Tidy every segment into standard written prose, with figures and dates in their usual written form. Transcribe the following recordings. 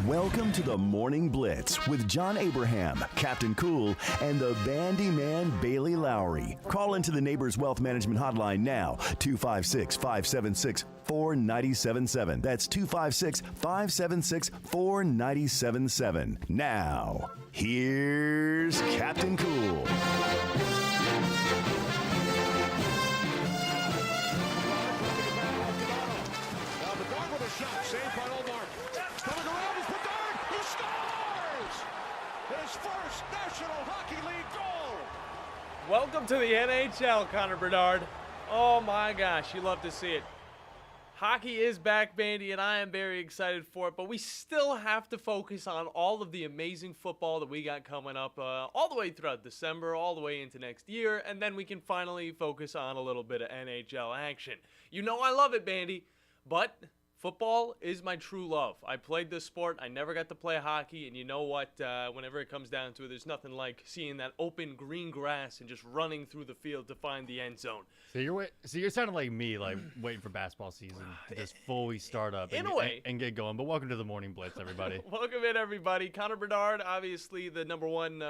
Welcome to the Morning Blitz with John Abraham, Captain Cool, and the Bandiman Bailey Lowery. Call into the Neighbors Wealth Management Hotline now, 256-576-4977. That's 256-576-4977. Now, here's Captain Cool. Welcome to the NHL, Connor Bernard. Oh my gosh, you love to see it. Hockey is back, Bandy, and I am very excited for it, but we still have to focus on all of the amazing football that we got coming up all the way throughout December, all the way into next year, and then we can finally focus on a little bit of NHL action. You know I love it, Bandy, but football is my true love. I played this sport. I never got to play hockey, and you know what? Whenever it comes down to it, there's nothing like seeing that open green grass and just running through the field to find the end zone. So you're sounding like me, like waiting for basketball season to just fully start up and get going. But welcome to the Morning Blitz, everybody. Welcome in, everybody. Connor Bernard, obviously the number one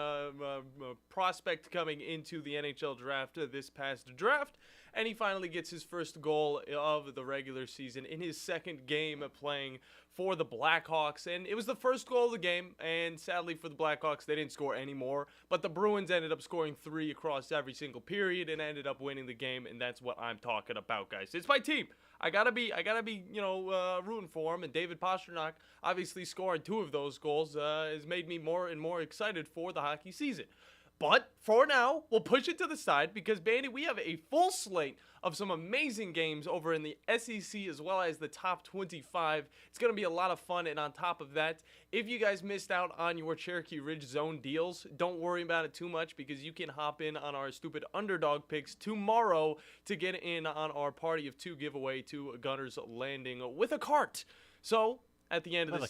prospect coming into the NHL draft this past draft. And he finally gets his first goal of the regular season in his second game playing for the Blackhawks. And it was the first goal of the game, and sadly for the Blackhawks, they didn't score any more. But the Bruins ended up scoring 3 across every single period and ended up winning the game, and that's what I'm talking about, guys. It's my team. I gotta be, rooting for him. And David Pastrnak, obviously scoring 2 of those goals, has made me more and more excited for the hockey season. But for now, we'll push it to the side because, Bandy, we have a full slate of some amazing games over in the SEC as well as the top 25. It's going to be a lot of fun. And on top of that, if you guys missed out on your Cherokee Ridge Zone deals, don't worry about it too much because you can hop in on our stupid underdog picks tomorrow to get in on our Party of 2 giveaway to Gunners Landing with a cart. So At the end of the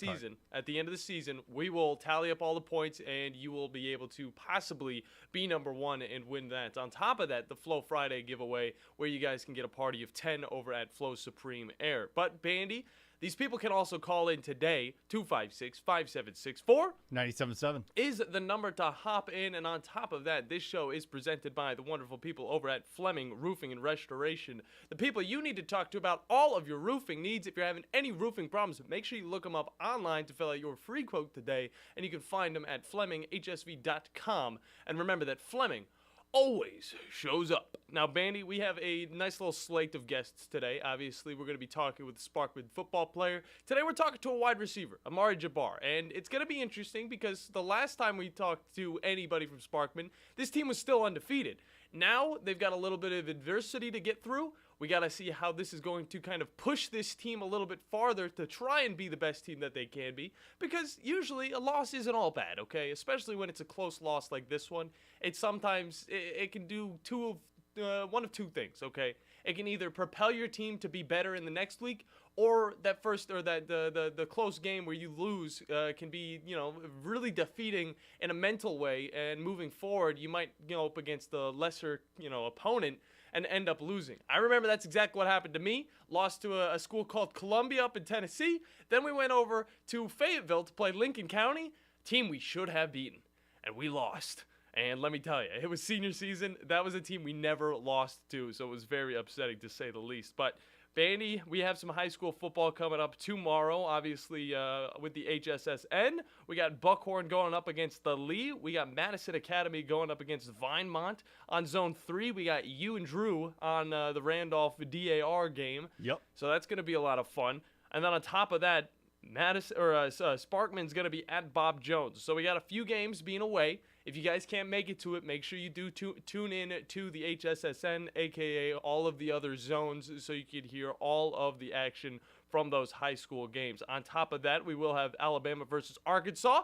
season, we will tally up all the points, and you will be able to possibly be number one and win that. On top of that, the Flow Friday giveaway, where you guys can get a party of 10 over at Flow Supreme Air. But, Bandy, these people can also call in today. 256-5764-9777 is the number to hop in. And on top of that, this show is presented by the wonderful people over at Fleming Roofing and Restoration. The people you need to talk to about all of your roofing needs. If you're having any roofing problems, make sure you look them up online to fill out your free quote today. And you can find them at FlemingHSV.com. And remember that Fleming always shows up. Now, Bandy, we have a nice little slate of guests today. Obviously, we're going to be talking with the Sparkman football player. Today, we're talking to a wide receiver, Amari Jabbar. And it's going to be interesting because the last time we talked to anybody from Sparkman, this team was still undefeated. Now, they've got a little bit of adversity to get through. We got to see how this is going to kind of push this team a little bit farther to try and be the best team that they can be. Because usually a loss isn't all bad, okay? Especially when it's a close loss like this one. It sometimes it can do one of two things, okay? It can either propel your team to be better in the next week, or the close game where you lose can be, really defeating in a mental way, and moving forward, you might go up against the lesser, opponent and end up losing. I remember that's exactly what happened to me. Lost to a school called Columbia up in Tennessee. Then we went over to Fayetteville to play Lincoln County, team we should have beaten, and we lost. And let me tell you, it was senior season. That was a team we never lost to, so it was very upsetting to say the least. But, Bandy, we have some high school football coming up tomorrow, obviously with the HSSN. We got Buckhorn going up against the Lee. We got Madison Academy going up against Vinemont. On Zone 3, we got you and Drew on the Randolph DAR game. Yep. So that's going to be a lot of fun. And then on top of that, Sparkman's going to be at Bob Jones. So we got a few games being away. If you guys can't make it to it, make sure you do tune in to the HSSN, a.k.a. all of the other zones, so you can hear all of the action from those high school games. On top of that, we will have Alabama versus Arkansas.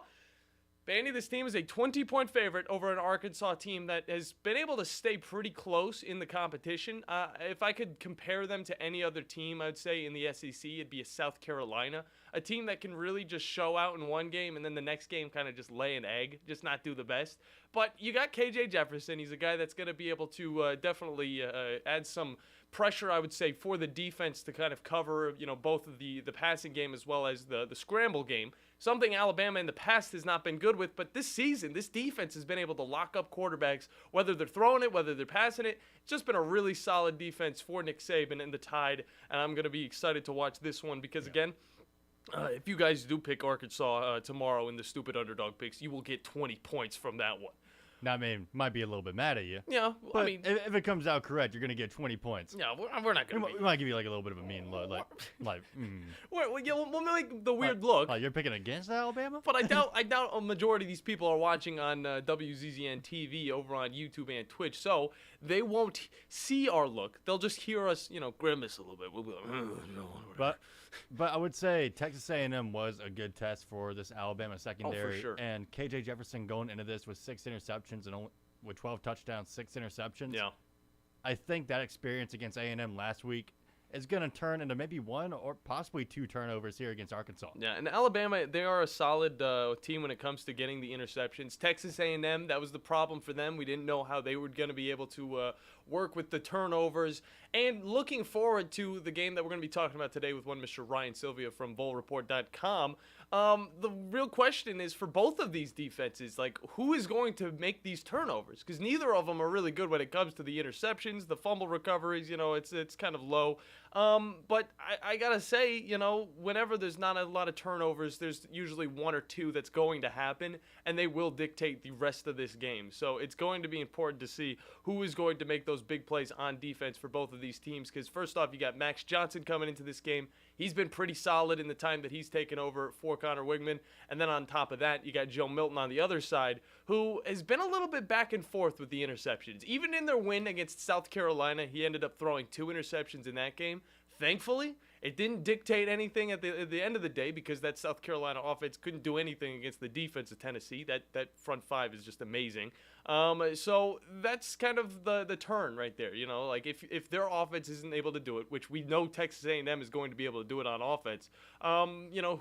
Bandy, this team is a 20-point favorite over an Arkansas team that has been able to stay pretty close in the competition. If I could compare them to any other team, I would say in the SEC, it'd be a South Carolina, a team that can really just show out in one game and then the next game kind of just lay an egg, just not do the best. But you got KJ Jefferson. He's a guy that's going to be able to definitely add some pressure, I would say, for the defense to kind of cover, both of the passing game as well as the scramble game. Something Alabama in the past has not been good with, but this season, this defense has been able to lock up quarterbacks, whether they're throwing it, whether they're passing it. It's just been a really solid defense for Nick Saban and the Tide, and I'm going to be excited to watch this one because, again, if you guys do pick Arkansas tomorrow in the stupid underdog picks, you will get 20 points from that one. Now, I mean, might be a little bit mad at you. Yeah, but if it comes out correct, you're going to get 20 points. Yeah, we're not going to. We might give you like a little bit of a mean look, We'll make the weird look. You're picking against Alabama? But I doubt a majority of these people are watching on WZZN TV over on YouTube and Twitch, so they won't see our look. They'll just hear us, grimace a little bit. We'll be like, But I would say Texas A&M was a good test for this Alabama secondary. Oh, for sure. And KJ Jefferson going into this with 6 interceptions and with 12 touchdowns, 6 interceptions. Yeah. I think that experience against A&M last week is going to turn into maybe 1 or possibly 2 turnovers here against Arkansas. Yeah, and Alabama, they are a solid team when it comes to getting the interceptions. Texas A&M, that was the problem for them. We didn't know how they were going to be able to work with the turnovers. And looking forward to the game that we're going to be talking about today with one Mr. Ryan Sylvia from VolReport.com. The real question is for both of these defenses, like, who is going to make these turnovers? Because neither of them are really good when it comes to the interceptions, the fumble recoveries. It's kind of low. But I gotta say, whenever there's not a lot of turnovers, there's usually 1 or 2 that's going to happen, and they will dictate the rest of this game. So it's going to be important to see who is going to make those big plays on defense for both of these teams. Because first off, you got Max Johnson coming into this game. He's been pretty solid in the time that he's taken over for Connor Wigman. And then on top of that, you got Joe Milton on the other side, who has been a little bit back and forth with the interceptions. Even in their win against South Carolina, he ended up throwing 2 interceptions in that game. Thankfully, it didn't dictate anything at the end of the day because that South Carolina offense couldn't do anything against the defense of Tennessee. That front 5 is just amazing. So that's kind of the turn right there. Like if their offense isn't able to do it, which we know Texas A&M is going to be able to do it on offense,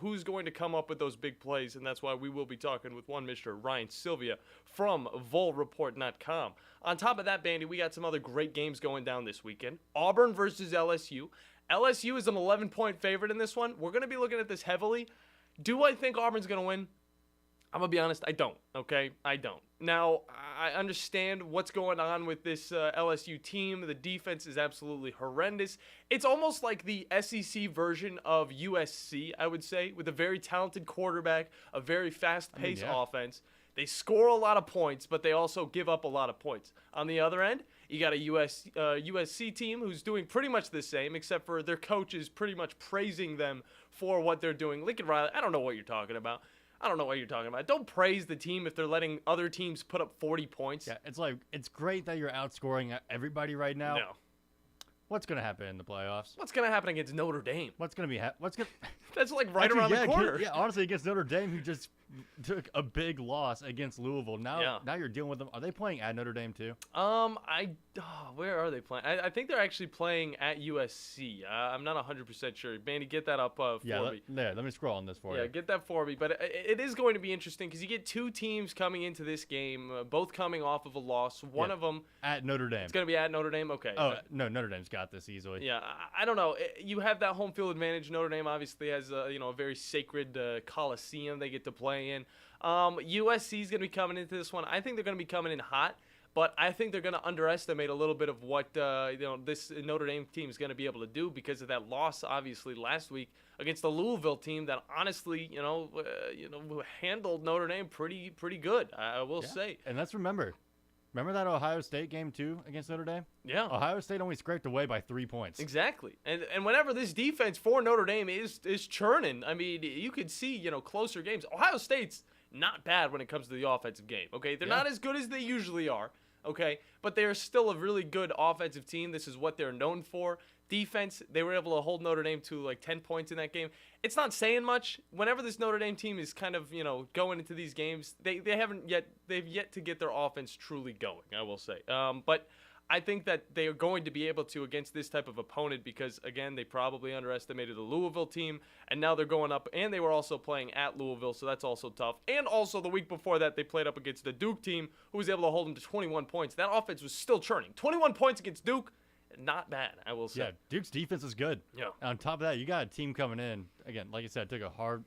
who's going to come up with those big plays? And that's why we will be talking with one Mr. Ryan Sylvia from VolReport.com. On top of that, Bandy, we got some other great games going down this weekend. Auburn versus LSU. LSU is an 11-point favorite in this one. We're going to be looking at this heavily. Do I think Auburn's going to win? I'm going to be honest, I don't, okay? I don't. Now, I understand what's going on with this LSU team. The defense is absolutely horrendous. It's almost like the SEC version of USC, I would say, with a very talented quarterback, a very fast-paced offense. They score a lot of points, but they also give up a lot of points. On the other end, you got a USC team who's doing pretty much the same, except for their coach is pretty much praising them for what they're doing. Lincoln Riley, I don't know what you're talking about. Don't praise the team if they're letting other teams put up 40 points. Yeah, it's great that you're outscoring everybody right now. No. What's going to happen in the playoffs? What's going to happen against Notre Dame? What's going to be That's like right around the corner. Yeah, honestly, against Notre Dame, who just took a big loss against Louisville. Now you're dealing with them. Are they playing at Notre Dame too? Where are they playing? I think they're actually playing at USC. I'm not 100% sure. Bandy, get that up for me. Let me scroll on this for you. Yeah, get that for me. But it is going to be interesting because you get 2 teams coming into this game, both coming off of a loss. One of them at Notre Dame. It's going to be at Notre Dame. Okay. Oh no, Notre Dame's got this easily. Yeah, I don't know. You have that home field advantage. Notre Dame obviously has a very sacred coliseum they get to play in. USC is going to be coming into this one. I think they're going to be coming in hot, but I think they're going to underestimate a little bit of what this Notre Dame team is going to be able to do because of that loss, obviously, last week against the Louisville team that honestly, handled Notre Dame pretty good. I will say. And let's remember that Ohio State game too against Notre Dame? Yeah. Ohio State only scraped away by 3 points. Exactly. And whenever this defense for Notre Dame is churning, I mean, you could see, closer games. Ohio State's not bad when it comes to the offensive game, okay? They're not as good as they usually are, okay? But they're still a really good offensive team. This is what they're known for. Defense, they were able to hold Notre Dame to like 10 points in that game. It's not saying much. Whenever this Notre Dame team is kind of, going into these games, they've yet to get their offense truly going, I will say. But I think that they are going to be able to against this type of opponent because, again, they probably underestimated the Louisville team, and now they're going up, and they were also playing at Louisville, so that's also tough. And also the week before that, they played up against the Duke team, who was able to hold them to 21 points. That offense was still churning. 21 points against Duke, not bad, I will say. Yeah, Duke's defense is good. Yeah. On top of that, you got a team coming in again. Like I said, took a hard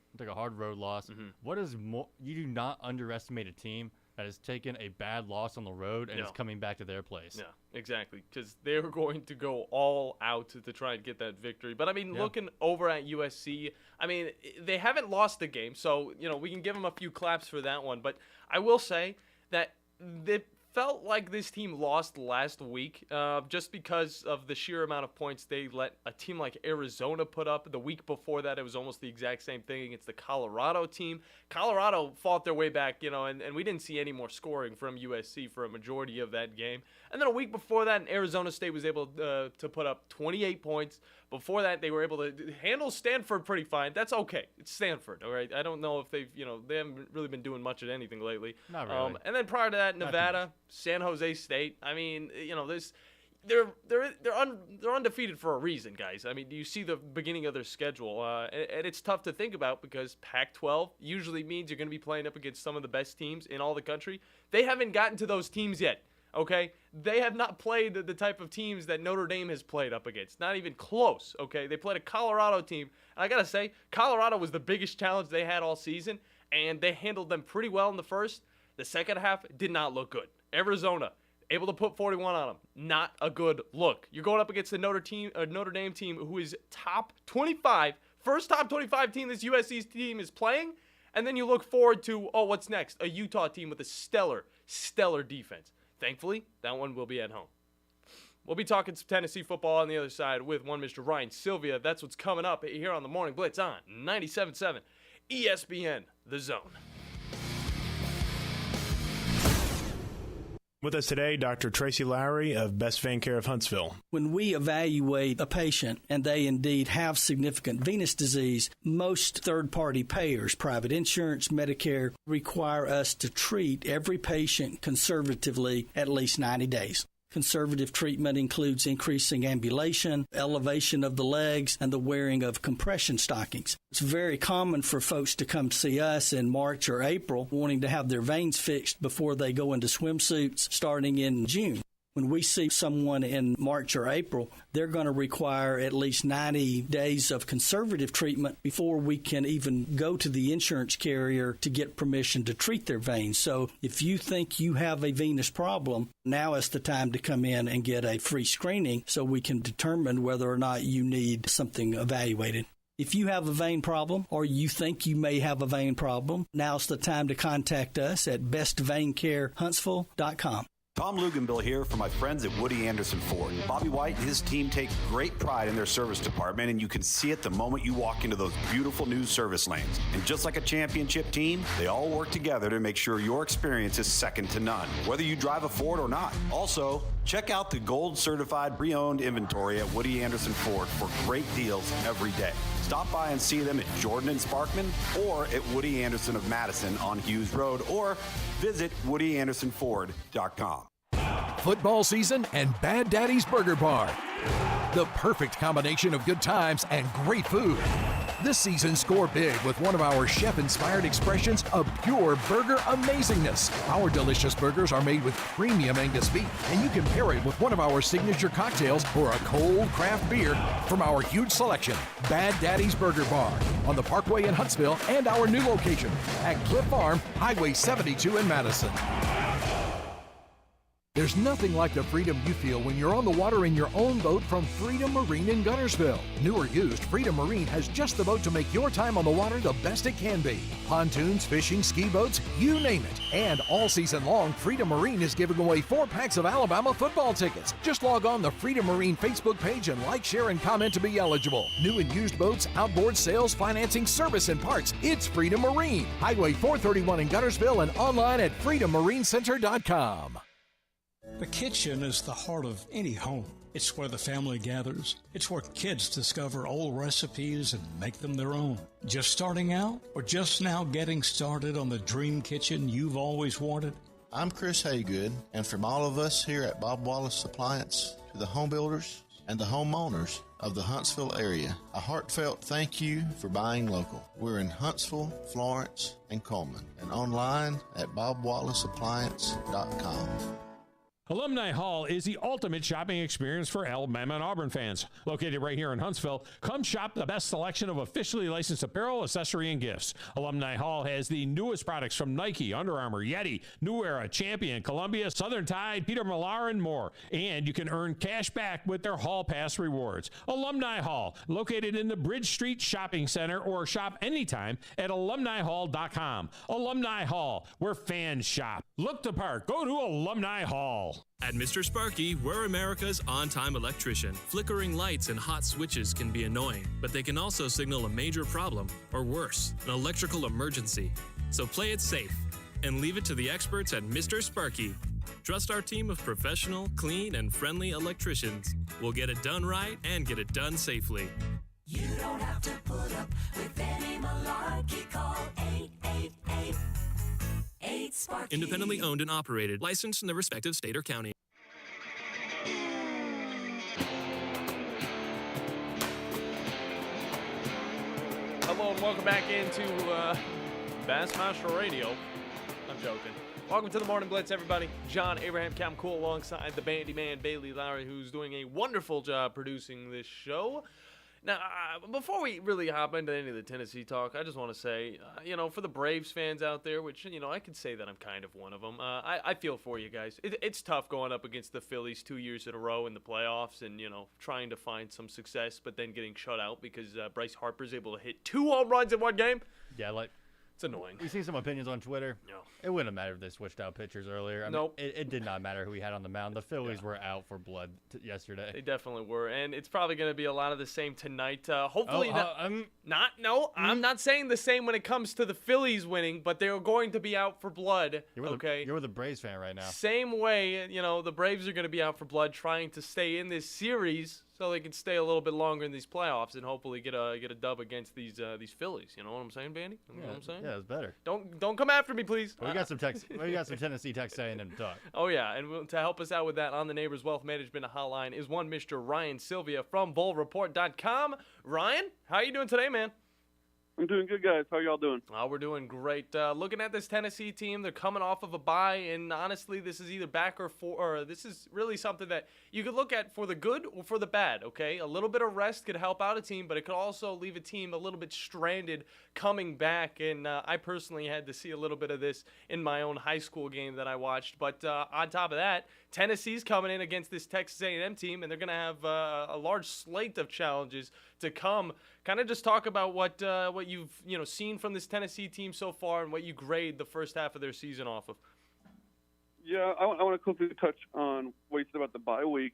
road loss. What is more? You do not underestimate a team that has taken a bad loss on the road and is coming back to their place. Yeah, exactly. Because they were going to go all out to try and get that victory. But, I mean, looking over at USC, I mean, they haven't lost the game. So, we can give them a few claps for that one. But I will say that they felt like this team lost last week just because of the sheer amount of points they let a team like Arizona put up. The week before that, it was almost the exact same thing against the Colorado team. Colorado fought their way back, and we didn't see any more scoring from USC for a majority of that game. And then a week before that, Arizona State was able to put up 28 points. Before that, they were able to handle Stanford pretty fine. That's okay. It's Stanford, all right? I don't know if they haven't really been doing much of anything lately. Not really. And then prior to that, Nevada, San Jose State. I mean, they're undefeated for a reason, guys. I mean, you see the beginning of their schedule, and it's tough to think about because Pac-12 usually means you're going to be playing up against some of the best teams in all the country. They haven't gotten to those teams yet. Okay, they have not played the type of teams that Notre Dame has played up against. Not even close, okay? They played a Colorado team. And I got to say, Colorado was the biggest challenge they had all season, and they handled them pretty well in the first. The second half did not look good. Arizona, able to put 41 on them. Not a good look. You're going up against the Notre Dame team who is top 25, first top 25 team this USC's team is playing, and then you look forward to, what's next? A Utah team with a stellar defense. Thankfully, that one will be at home. We'll be talking some Tennessee football on the other side with one Mr. Ryan Sylvia. That's what's coming up here on the Morning Blitz on 97.7 ESPN, The Zone. With us today, Dr. Tracy Lowery of Best Vein Care of Huntsville. When we evaluate a patient and they indeed have significant venous disease, most third-party payers, private insurance, Medicare, require us to treat every patient conservatively at least 90 days. Conservative treatment includes increasing ambulation, elevation of the legs, and the wearing of compression stockings. It's very common for folks to come see us in March or April wanting to have their veins fixed before they go into swimsuits starting in June. When we see someone in March or April, they're going to require at least 90 days of conservative treatment before we can even go to the insurance carrier to get permission to treat their veins. So if you think you have a venous problem, now is the time to come in and get a free screening so we can determine whether or not you need something evaluated. If you have a vein problem or you think you may have a vein problem, now's the time to contact us at bestveincarehuntsville.com. Tom Luganbill here for my friends at Woody Anderson Ford. Bobby White and his team take great pride in their service department, and you can see it the moment you walk into those beautiful new service lanes. And just like a championship team, they all work together to make sure your experience is second to none, whether you drive a Ford or not. Also, check out the gold certified pre-owned inventory at Woody Anderson Ford for great deals every day. Stop by and see them at Jordan and Sparkman or at Woody Anderson of Madison on Hughes Road, or visit WoodyAndersonFord.com. Football season and Bad Daddy's Burger Bar. The perfect combination of good times and great food. This season, score big with one of our chef-inspired expressions of pure burger amazingness. Our delicious burgers are made with premium Angus beef, and you can pair it with one of our signature cocktails or a cold craft beer from our huge selection. Bad Daddy's Burger Bar on the Parkway in Huntsville and our new location at Cliff Farm, Highway 72 in Madison. There's nothing like the freedom you feel when you're on the water in your own boat from Freedom Marine in Guntersville. New or used, Freedom Marine has just the boat to make your time on the water the best it can be. Pontoons, fishing, ski boats, you name it. And all season long, Freedom Marine is giving away 4 packs of Alabama football tickets. Just log on the Freedom Marine Facebook page and like, share, and comment to be eligible. New and used boats, outboard sales, financing, service, and parts. It's Freedom Marine. Highway 431 in Guntersville and online at freedommarincenter.com. The kitchen is the heart of any home. It's where the family gathers. It's where kids discover old recipes and make them their own. Just starting out or just now getting started on the dream kitchen you've always wanted? I'm Chris Haygood, and from all of us here at Bob Wallace Appliance to the home builders and the homeowners of the Huntsville area, a heartfelt thank you for buying local. We're in Huntsville, Florence, and Coleman, and online at bobwallaceappliance.com. Alumni Hall is the ultimate shopping experience for Alabama and Auburn fans. Located right here in Huntsville, come shop the best selection of officially licensed apparel, accessory, and gifts. Alumni Hall has the newest products from Nike, Under Armour, Yeti, New Era, Champion, Columbia, Southern Tide, Peter Millar, and more. And you can earn cash back with their Hall Pass rewards. Alumni Hall, located in the Bridge Street Shopping Center, or shop anytime at alumnihall.com. Alumni Hall, where fans shop. Look the part. Go to Alumni Hall. At Mr. Sparky, we're America's on-time electrician. Flickering lights and hot switches can be annoying, but they can also signal a major problem, or worse, an electrical emergency. So play it safe and leave it to the experts at Mr. Sparky. Trust our team of professional, clean, and friendly electricians. We'll get it done right and get it done safely. You don't have to put up with any malarkey. Call 888 8-SPARKY. Independently owned and operated, licensed in the respective state or county. Hello and welcome back into Bassmaster Radio. I'm joking. Welcome to the Morning Blitz, everybody. John Abraham, Captain Cool, alongside the Bandiman, Bailey Lowery, who's doing a wonderful job producing this show. Now, before we really hop into any of the Tennessee talk, I just want to say, for the Braves fans out there, which, I could say that I'm kind of one of them, I feel for you guys. It's tough going up against the Phillies 2 years in a row in the playoffs and, trying to find some success, but then getting shut out because Bryce Harper's able to hit 2 home runs in one game. Yeah, it's annoying. We see some opinions on Twitter. No. It wouldn't have mattered if they switched out pitchers earlier. Nope. It did not matter who we had on the mound. The Phillies were out for blood yesterday. They definitely were, and it's probably going to be a lot of the same tonight. Hopefully I'm not saying the same when it comes to the Phillies winning, but they're going to be out for blood. You're with a Braves fan right now. Same way, the Braves are going to be out for blood trying to stay in this series so they can stay a little bit longer in these playoffs and hopefully get a dub against these Phillies. You know what I'm saying, Bandy? You know what I'm saying? Yeah, it's better. Don't come after me, please. We got some Tennessee Tech saying to talk. Oh yeah, and to help us out with that on the Neighbors Wealth Management Hotline is one Mr. Ryan Sylvia from BullReport.com. Ryan, how you doing today, man? I'm doing good, guys. How y'all doing? We're doing great. Looking at this Tennessee team, they're coming off of a bye, and honestly, this is either back or this is really something that you could look at for the good or for the bad, okay? A little bit of rest could help out a team, but it could also leave a team a little bit stranded coming back, and I personally had to see a little bit of this in my own high school game that I watched. But on top of that, Tennessee's coming in against this Texas A&M team, and they're going to have a large slate of challenges to come. Kind of just talk about what you've seen from this Tennessee team so far and what you grade the first half of their season off of. Yeah, I want to quickly touch on what you said about the bye week.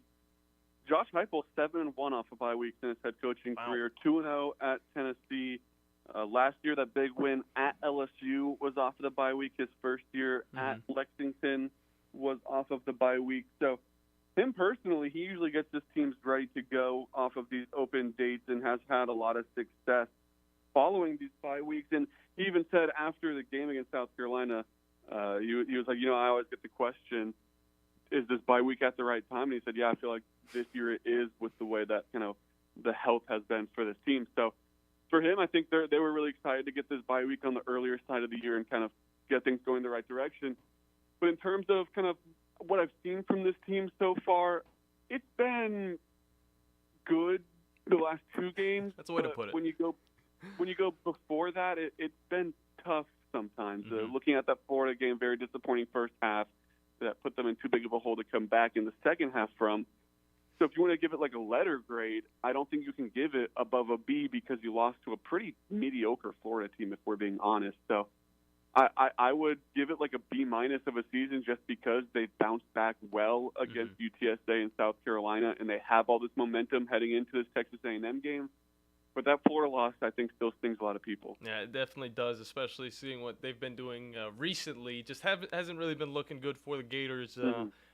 Josh Heupel 7-1 off a bye week in his head coaching career, 2-0 at Tennessee. Last year, that big win at LSU was off of the bye week. His first year at Lexington was off of the bye week. So him personally, he usually gets his teams ready to go off of these open dates and has had a lot of success following these bye weeks. And he even said after the game against South Carolina, he was like, I always get the question, is this bye week at the right time? And he said, yeah, I feel like this year it is with the way that the health has been for this team. So for him, I think they were really excited to get this bye week on the earlier side of the year and kind of get things going the right direction. But in terms of kind of what I've seen from this team so far, it's been good the last 2 games. That's a way to put it. When you go before that, it's been tough sometimes. Looking at that Florida game, very disappointing first half that put them in too big of a hole to come back in the second half from. So if you want to give it like a letter grade, I don't think you can give it above a B because you lost to a pretty mediocre Florida team, if we're being honest. So I would give it like a B- of a season just because they bounced back well against UTSA and South Carolina, and they have all this momentum heading into this Texas A&M game. But that Florida loss, I think, still stings a lot of people. Yeah, it definitely does, especially seeing what they've been doing recently. Just hasn't really been looking good for the Gators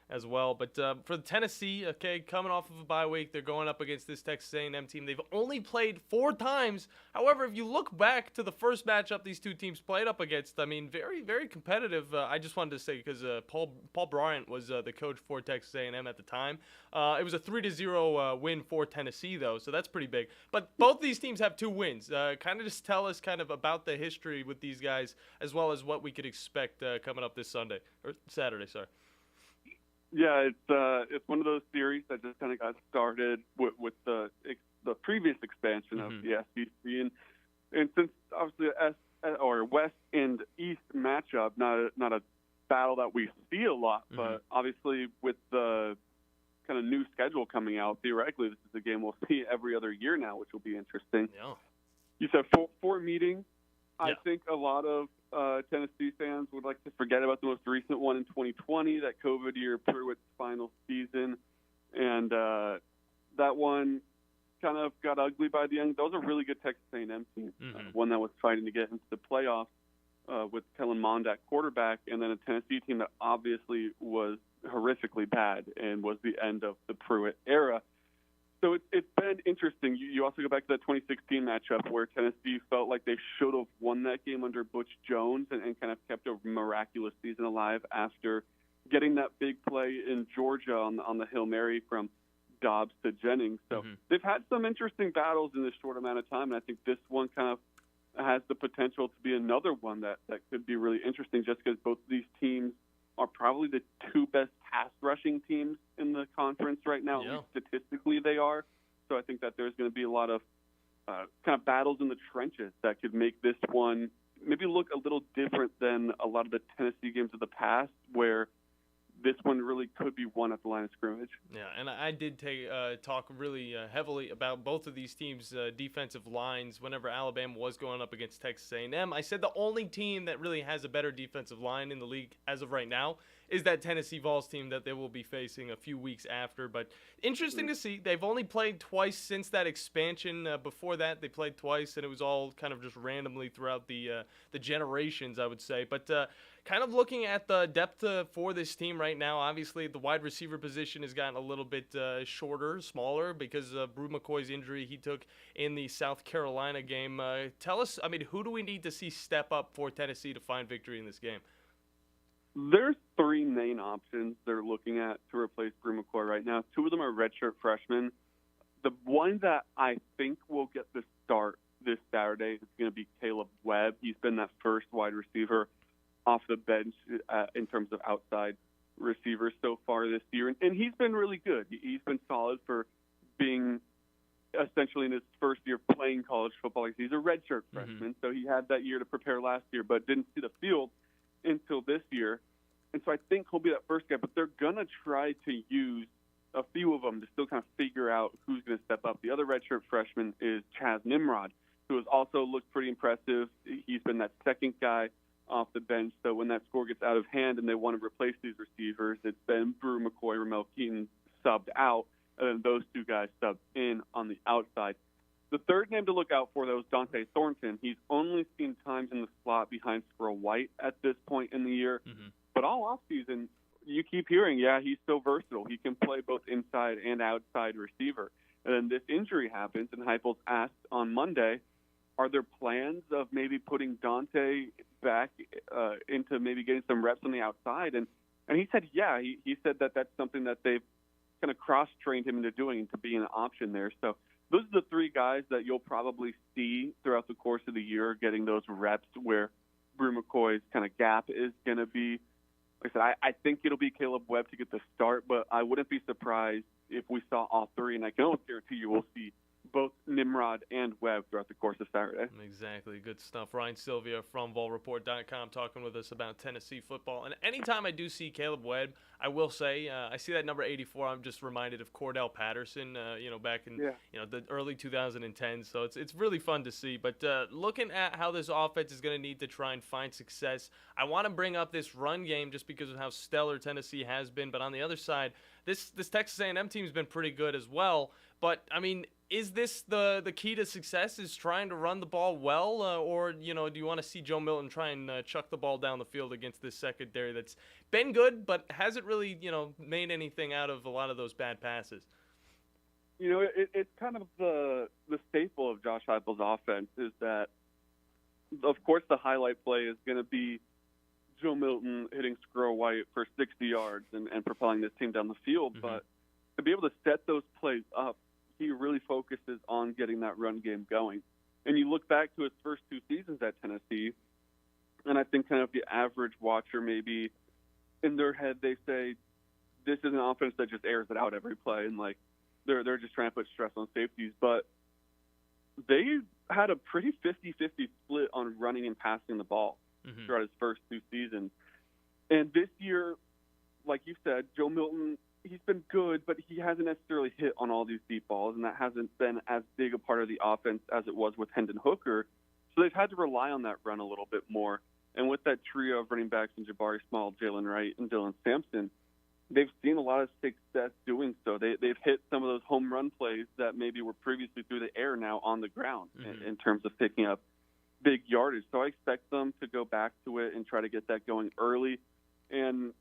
as well. But for the Tennessee, coming off of a bye week, they're going up against this Texas A&M team. They've only played 4 times. However, if you look back to the first matchup these two teams played up against, I mean, very, very competitive. I just wanted to say because Paul Bryant was the coach for Texas A&M at the time. It was a 3-0 win for Tennessee, though, so that's pretty big. But both these teams have 2 wins. Kind of just tell us kind of about the history with these guys as well as what we could expect coming up this Saturday, sorry. Yeah, it's one of those series that just kind of got started with the previous expansion of the SEC, and since obviously West and East matchup, not a battle that we see a lot, but obviously with the kind of new schedule coming out, theoretically this is a game we'll see every other year now, which will be interesting. Yeah. You said four meetings. I think a lot of Tennessee fans would like to forget about the most recent one in 2020, that COVID year, Pruitt's final season, and that one kind of got ugly by the end. Those are really good Texas A&M team, one that was fighting to get into the playoffs with Kellen Mond at quarterback, and then a Tennessee team that obviously was horrifically bad and was the end of the Pruitt era. So it's been interesting. You also go back to that 2016 matchup where Tennessee felt like they should have won that game under Butch Jones and kind of kept a miraculous season alive after getting that big play in Georgia on the Hail Mary from Dobbs to Jennings. So they've had some interesting battles in this short amount of time, and I think this one kind of has the potential to be another one that could be really interesting, just because both of these teams are probably the two best pass rushing teams in the conference right now. At least statistically they are. So I think that there's going to be a lot of kind of battles in the trenches that could make this one maybe look a little different than a lot of the Tennessee games of the past, where this one really could be won at the line of scrimmage. Yeah, and I did talk really heavily about both of these teams' defensive lines whenever Alabama was going up against Texas A&M. I said the only team that really has a better defensive line in the league as of right now is that Tennessee Vols team that they will be facing a few weeks after. But interesting to see. They've only played twice since that expansion. Before that, they played twice, and it was all kind of just randomly throughout the generations, I would say. But kind of looking at the depth for this team right now, obviously the wide receiver position has gotten a little bit smaller because of Brew McCoy's injury he took in the South Carolina game. Tell us, who do we need to see step up for Tennessee to find victory in this game? There's three main options they're looking at to replace Brew McCoy right now. Two of them are redshirt freshmen. The one that I think will get the start this Saturday is going to be Caleb Webb. He's been that first wide receiver off the bench in terms of outside receivers so far this year. And he's been really good. He's been solid for being essentially in his first year playing college football. He's a redshirt freshman, so he had that year to prepare last year, but didn't see the field until this year. And so I think he'll be that first guy, but they're going to try to use a few of them to still kind of figure out who's going to step up. The other redshirt freshman is Chaz Nimrod, who has also looked pretty impressive. He's been that second guy off the bench, so when that score gets out of hand and they want to replace these receivers, it's been Brew McCoy, Ramel Keaton subbed out, and then those two guys subbed in on the outside. The third name to look out for, though, is Dante Thornton. He's only seen times in the slot behind Squirrel White at this point in the year, but all offseason, you keep hearing, he's so versatile. He can play both inside and outside receiver. And then this injury happens, and Heupel's asked on Monday, are there plans of maybe putting Dante back into maybe getting some reps on the outside? And he said, he said that that's something that they've kind of cross-trained him into doing, to be an option there. So those are the three guys that you'll probably see throughout the course of the year getting those reps where Brew McCoy's kind of gap is going to be. Like I said, I think it'll be Caleb Webb to get the start, but I wouldn't be surprised if we saw all three, and I can almost guarantee you we'll see both Nimrod and Webb throughout the course of Saturday. Exactly. Good stuff. Ryan Sylvia from VolReport.com talking with us about Tennessee football. And anytime I do see Caleb Webb, I will say, I see that number 84, I'm just reminded of Cordell Patterson, back in the early 2010s. So it's really fun to see. But looking at how this offense is going to need to try and find success, I want to bring up this run game just because of how stellar Tennessee has been. But on the other side, this Texas A&M team has been pretty good as well. But, is this the key to success, is trying to run the ball well, or, do you want to see Joe Milton try and chuck the ball down the field against this secondary that's been good but hasn't really, made anything out of a lot of those bad passes? It's kind of the staple of Josh Heupel's offense is that, of course, the highlight play is going to be Joe Milton hitting Squirrel White for 60 yards and propelling this team down the field. But to be able to set those plays up, he really focuses on getting that run game going. And you look back to his first two seasons at Tennessee, and I think kind of the average watcher maybe in their head they say this is an offense that just airs it out every play, and like they're just trying to put stress on safeties. But they had a pretty 50-50 split on running and passing the ball throughout his first 2 seasons. And this year, like you said, Joe Milton, he's been good, but he hasn't necessarily hit on all these deep balls, and that hasn't been as big a part of the offense as it was with Hendon Hooker. So they've had to rely on that run a little bit more. And with that trio of running backs in Jabari Small, Jalen Wright, and Dylan Sampson, they've seen a lot of success doing so. They've hit some of those home run plays that maybe were previously through the air now on the ground in terms of picking up big yardage. So I expect them to go back to it and try to get that going early. And,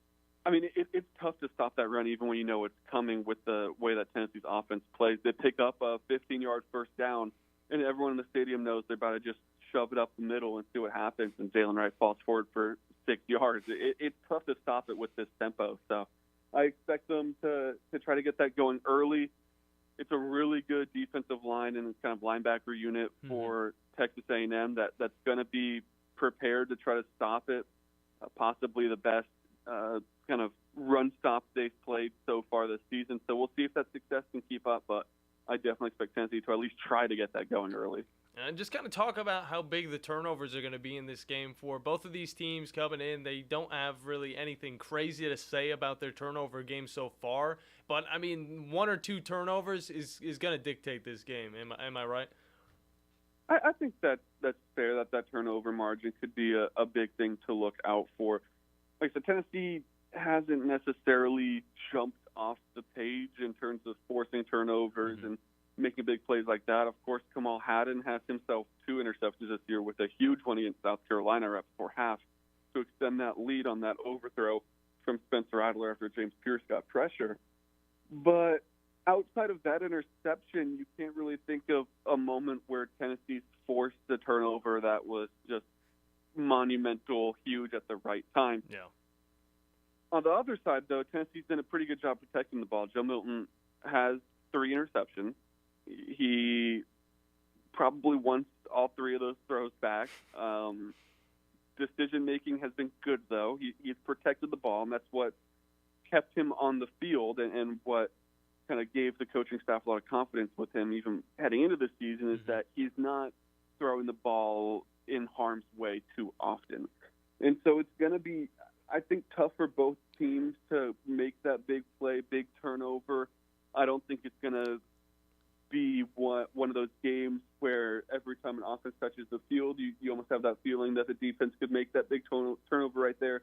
I mean, it's tough to stop that run even when you know it's coming with the way that Tennessee's offense plays. They pick up a 15-yard first down, and everyone in the stadium knows they're about to just shove it up the middle and see what happens, and Jalen Wright falls forward for 6 yards. It's tough to stop it with this tempo. So I expect them to try to get that going early. It's a really good defensive line and kind of linebacker unit for Texas A&M that's going to be prepared to try to stop it. Possibly the best kind of run stop they've played so far this season. So we'll see if that success can keep up, but I definitely expect Tennessee to at least try to get that going early. And just kind of talk about how big the turnovers are going to be in this game for both of these teams coming in. They don't have really anything crazy to say about their turnover game so far. But, I mean, 1 or 2 turnovers is going to dictate this game. Am I right? I think that's fair, that turnover margin could be a big thing to look out for. Like I said, Tennessee hasn't necessarily jumped off the page in terms of forcing turnovers and making big plays like that. Of course, Kamal Haddon has himself 2 interceptions this year with a huge one against South Carolina right before half to extend that lead on that overthrow from Spencer Rattler after James Pierce got pressure. But outside of that interception, you can't really think of a moment where Tennessee's forced a turnover that was just monumental, huge at the right time. Yeah. On the other side, though, Tennessee's done a pretty good job protecting the ball. Joe Milton has 3 interceptions. He probably wants all 3 of those throws back. Decision-making has been good, though. He's protected the ball, and that's what kept him on the field and what kind of gave the coaching staff a lot of confidence with him even heading into the season is that he's not throwing the ball in harm's way too often. And so it's going to be, I think, tough for both teams to make that big play, big turnover. I don't think it's going to be one of those games where every time an offense touches the field, you almost have that feeling that the defense could make that big turnover right there.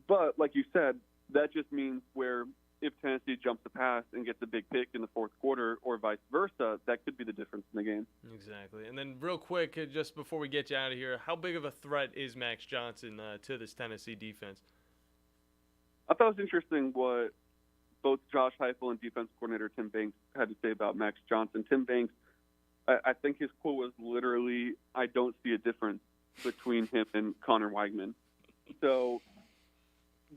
But like you said, that just means where if Tennessee jumps the pass and gets a big pick in the fourth quarter or vice versa, that could be the difference in the game. Exactly. And then real quick, just before we get you out of here, how big of a threat is Max Johnson to this Tennessee defense? I thought it was interesting what both Josh Heupel and defense coordinator Tim Banks had to say about Max Johnson. Tim Banks, I think his quote was literally, "I don't see a difference between him and Connor Weigman." So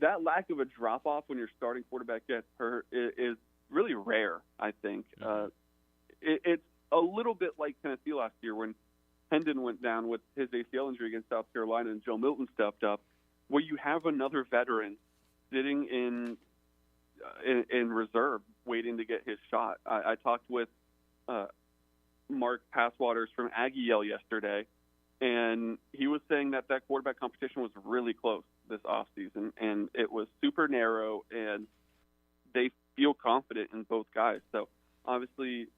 that lack of a drop-off when your starting quarterback gets hurt is really rare, I think. It's a little bit like Tennessee last year when Hendon went down with his ACL injury against South Carolina and Joe Milton stepped up, where you have another veteran sitting in reserve waiting to get his shot. I talked with Mark Passwaters from Aggie Yell yesterday, and he was saying that quarterback competition was really close this offseason, and it was super narrow, and they feel confident in both guys. So obviously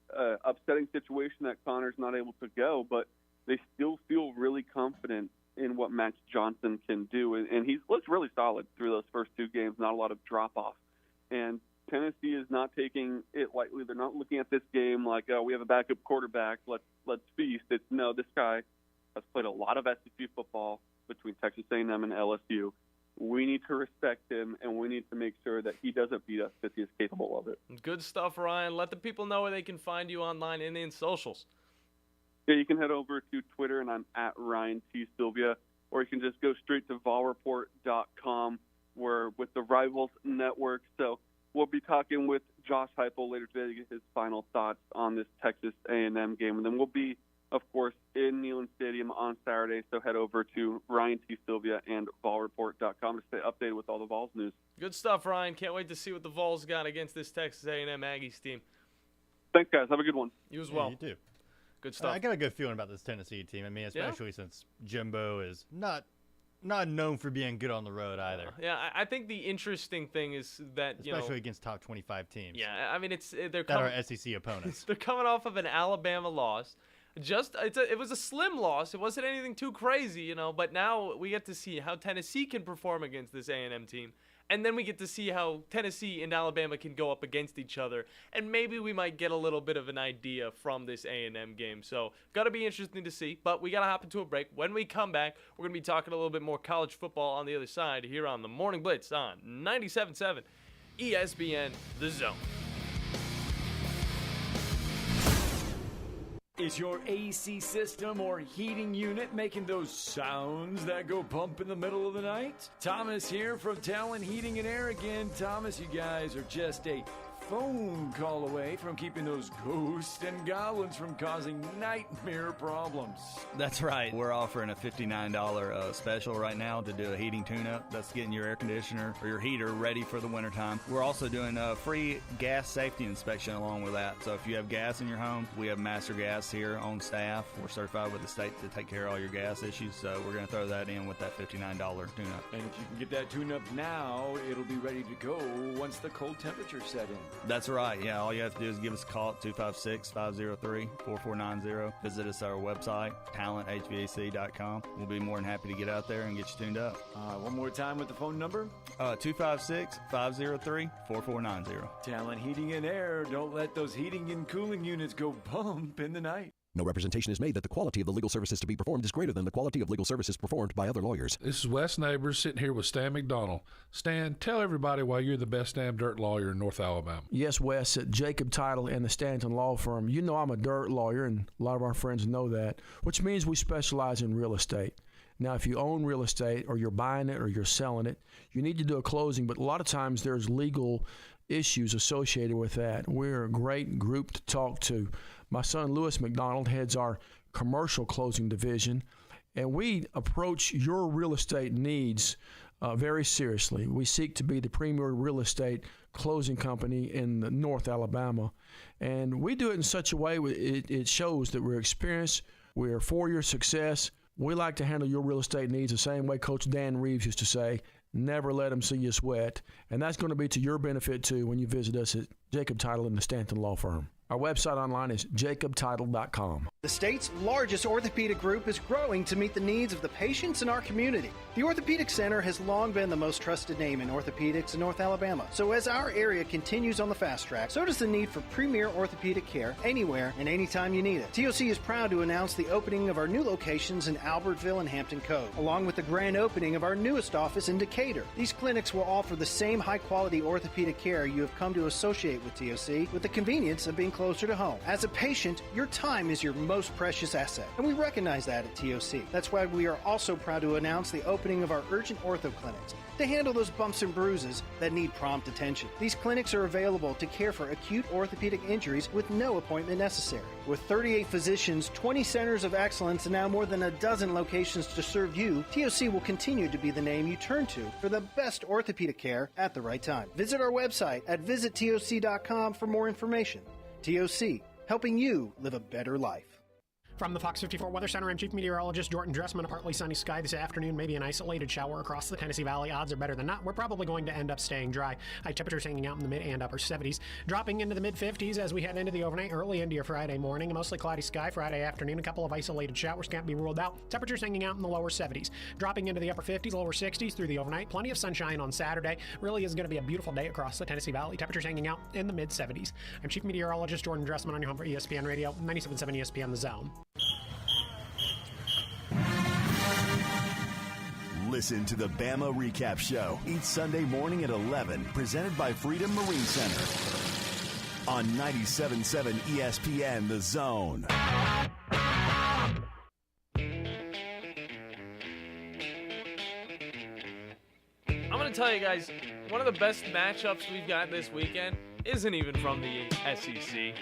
upsetting situation that Connor's not able to go, but they still feel really confident in what Max Johnson can do, and he's looked really solid through those first 2 games, not a lot of drop-off. And Tennessee is not taking it lightly. They're not looking at this game like, oh, we have a backup quarterback, let's feast. It's no, this guy has played a lot of SEC football between Texas A&M and LSU. We need to respect him, and we need to make sure that he doesn't beat us because he is capable of it. Good stuff, Ryan. Let the people know where they can find you online and in socials. Yeah, you can head over to Twitter, and I'm at Ryan T. Sylvia, or you can just go straight to volreport.com. We're with the Rivals Network, so we'll be talking with Josh Heupel later today to get his final thoughts on this Texas A&M game, and then we'll be of course, in Neyland Stadium on Saturday. So head over to Ryan T. Sylvia and VolReport.com to stay updated with all the Vols news. Good stuff, Ryan. Can't wait to see what the Vols got against this Texas A&M Aggies team. Thanks, guys. Have a good one. You as well. Yeah, you too. Good stuff. I got a good feeling about this Tennessee team. I mean, especially since Jimbo is not known for being good on the road either. Yeah, I think the interesting thing is that, especially against top 25 teams. Yeah, I mean, they're that are SEC opponents. They're coming off of an Alabama loss. It was a slim loss. It wasn't anything too crazy, but now we get to see how Tennessee can perform against this A&M team. And then we get to see how Tennessee and Alabama can go up against each other. And maybe we might get a little bit of an idea from this A&M game. So, got to be interesting to see. But we got to hop into a break. When we come back, we're going to be talking a little bit more college football on the other side here on the Morning Blitz on 97.7 ESPN The Zone. Is your AC system or heating unit making those sounds that go bump in the middle of the night? Thomas here from Talent Heating and Air again. Thomas, you guys are just a phone call away from keeping those ghosts and goblins from causing nightmare problems. That's right. We're offering a $59 special right now to do a heating tune-up. That's getting your air conditioner or your heater ready for the wintertime. We're also doing a free gas safety inspection along with that. So if you have gas in your home, we have Master Gas here on staff. We're certified with the state to take care of all your gas issues. So we're going to throw that in with that $59 tune-up. And if you can get that tune-up now, it'll be ready to go once the cold temperature set in. That's right. Yeah, all you have to do is give us a call at 256-503-4490. Visit us at our website, talenthvac.com. We'll be more than happy to get out there and get you tuned up. One more time with the phone number. 256-503-4490. Talent Heating and Air. Don't let those heating and cooling units go bump in the night. No representation is made that the quality of the legal services to be performed is greater than the quality of legal services performed by other lawyers. This is Wes Neighbors sitting here with Stan McDonald. Stan, tell everybody why you're the best damn dirt lawyer in North Alabama. Yes, Wes, at Jacob Title and the Stanton Law Firm. You know I'm a dirt lawyer, and a lot of our friends know that, which means we specialize in real estate. Now, if you own real estate or you're buying it or you're selling it, you need to do a closing, but a lot of times there's legal issues associated with that. We're a great group to talk to. My son, Lewis McDonald, heads our commercial closing division, and we approach your real estate needs very seriously. We seek to be the premier real estate closing company in North Alabama, and we do it in such a way it shows that we're experienced, we're for your success. We like to handle your real estate needs the same way Coach Dan Reeves used to say, never let them see you sweat. And that's going to be to your benefit, too, when you visit us at Jacob Title and the Stanton Law Firm. Our website online is jacobtitle.com. The state's largest orthopedic group is growing to meet the needs of the patients in our community. The Orthopedic Center has long been the most trusted name in orthopedics in North Alabama. So as our area continues on the fast track, so does the need for premier orthopedic care anywhere and anytime you need it. TOC is proud to announce the opening of our new locations in Albertville and Hampton Cove, along with the grand opening of our newest office in Decatur. These clinics will offer the same high-quality orthopedic care you have come to associate with TOC, with the convenience of being closer to home. As a patient, your time is your most precious asset, and we recognize that at TOC. That's why we are also proud to announce the opening of our urgent ortho clinics to handle those bumps and bruises that need prompt attention. These clinics are available to care for acute orthopedic injuries with no appointment necessary. With 38 physicians, 20 centers of excellence, and now more than a dozen locations to serve you, TOC will continue to be the name you turn to for the best orthopedic care at the right time. Visit our website at visittoc.com for more information. TOC, helping you live a better life. From the Fox 54 Weather Center, I'm Chief Meteorologist Jordan Dressman. A partly sunny sky this afternoon, maybe an isolated shower across the Tennessee Valley. Odds are better than not. We're probably going to end up staying dry. High temperatures hanging out in the mid and upper 70s, dropping into the mid 50s as we head into the overnight, early into your Friday morning. A mostly cloudy sky Friday afternoon. A couple of isolated showers can't be ruled out. Temperatures hanging out in the lower 70s, dropping into the upper 50s, lower 60s through the overnight. Plenty of sunshine on Saturday. Really is going to be a beautiful day across the Tennessee Valley. Temperatures hanging out in the mid 70s. I'm Chief Meteorologist Jordan Dressman on your home for ESPN Radio, 97.7 ESPN The Zone. Listen to the Bama Recap Show each Sunday morning at 11, presented by Freedom Marine Center on 97.7 ESPN The Zone. I'm going to tell you guys, one of the best matchups we've got this weekend isn't even from the SEC.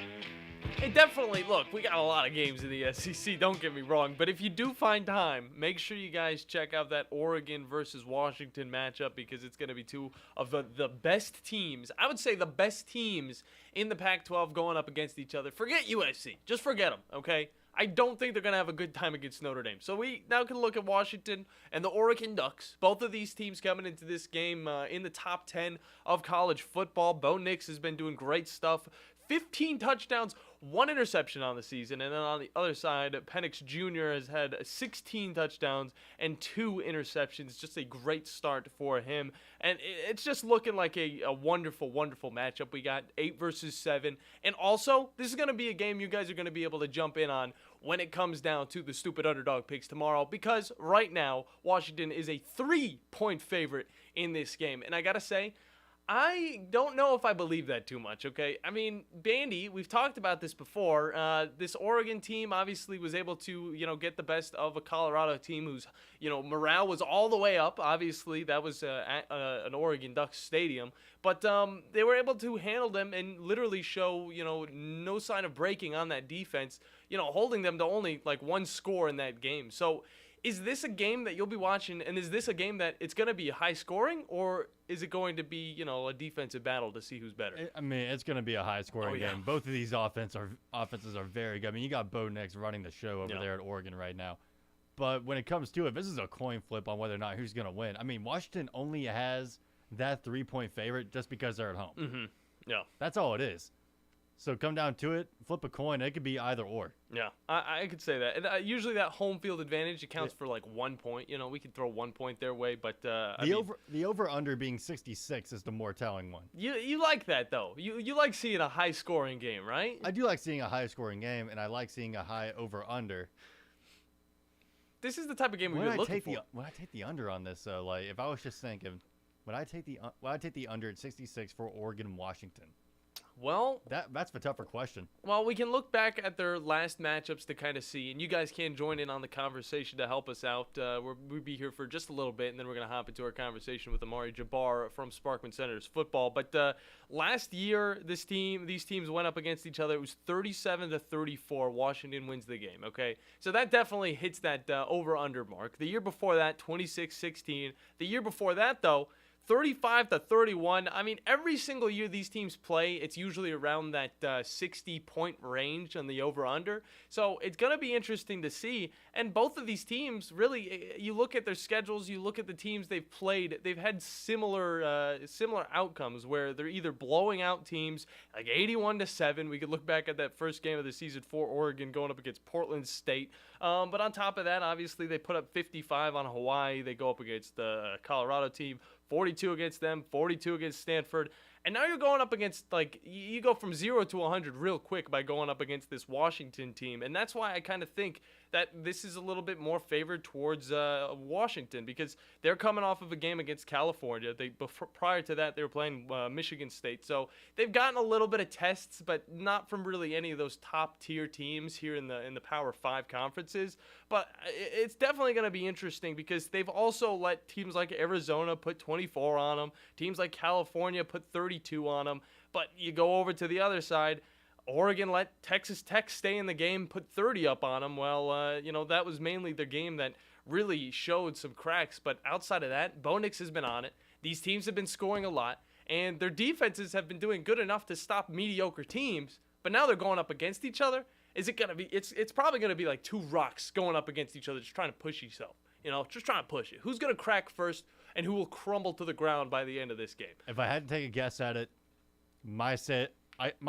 It definitely, look, we got a lot of games in the SEC, don't get me wrong, but if you do find time, make sure you guys check out that Oregon versus Washington matchup because it's going to be two of the best teams, I would say the best teams in the Pac-12 going up against each other. Forget USC. Just forget them, okay? I don't think they're going to have a good time against Notre Dame. So we now can look at Washington and the Oregon Ducks. Both of these teams coming into this game in the top 10 of college football. Bo Nix has been doing great stuff. 15 touchdowns, 1 interception on the season. And then on the other side, Penix Jr. has had 16 touchdowns and 2 interceptions. Just a great start for him. And it's just looking like a wonderful, wonderful matchup. We got 8 versus 7. And also, this is going to be a game you guys are going to be able to jump in on when it comes down to the stupid underdog picks tomorrow. Because right now, Washington is a 3-point favorite in this game. And I got to say, I don't know if I believe that too much, okay? I mean, Bandy, we've talked about this before. This Oregon team obviously was able to, get the best of a Colorado team whose, morale was all the way up. Obviously, that was at an Oregon Ducks stadium. But they were able to handle them and literally show, no sign of breaking on that defense, holding them to only, 1 score in that game. So is this a game that you'll be watching, and is this a game that it's going to be high scoring, or is it going to be, a defensive battle to see who's better? I mean, it's going to be a high scoring game. Both of these offenses are very good. I mean, you got Bo Nix running the show over there at Oregon right now. But when it comes to it, this is a coin flip on whether or not who's going to win. I mean, Washington only has that 3-point favorite just because they're at home. Mm-hmm. Yeah. That's all it is. So come down to it, flip a coin. It could be either or. Yeah, I could say that. And usually that home field advantage accounts for 1 point. We could throw 1 point their way, but the over under being 66 is the more telling one. You like that though. You like seeing a high scoring game, right? I do like seeing a high scoring game, and I like seeing a high over under. This is the type of game we're looking for. When I take the under on this, though, if I was just thinking, would I take the under at 66 for Oregon and Washington? Well, that's a tougher question. Well, we can look back at their last matchups to kind of see, and you guys can join in on the conversation to help us out. We'll be here for just a little bit, and then we're going to hop into our conversation with Amari Jabbar from Sparkman Senators football. But last year, these teams went up against each other. It was 37-34. Washington wins the game. Okay, so that definitely hits that over/under mark. The year before that, 26-16. The year before that, though, 35-31. I mean, every single year these teams play, it's usually around that 60-point range on the over/under. So it's going to be interesting to see. And both of these teams, really, you look at their schedules, you look at the teams they've played, they've had similar outcomes where they're either blowing out teams like 81-7. We could look back at that first game of the season for Oregon going up against Portland State. But on top of that, obviously, they put up 55 on Hawaii. They go up against the Colorado team. 42 against them, 42 against Stanford. And now you're going up against, you go from 0 to 100 real quick by going up against this Washington team. And that's why I kind of think that this is a little bit more favored towards Washington because they're coming off of a game against California. Prior to that, they were playing Michigan State. So they've gotten a little bit of tests, but not from really any of those top-tier teams here in the Power 5 conferences. But it's definitely going to be interesting because they've also let teams like Arizona put 24 on them. Teams like California put 32 on them. But you go over to the other side, Oregon let Texas Tech stay in the game, put 30 up on them. Well, that was mainly their game that really showed some cracks. But outside of that, Bo Nix has been on it. These teams have been scoring a lot. And their defenses have been doing good enough to stop mediocre teams. But now they're going up against each other. Is it going to be – it's probably going to be like two rocks going up against each other just trying to push yourself. Just trying to push it. Who's going to crack first and who will crumble to the ground by the end of this game? If I had to take a guess at it, my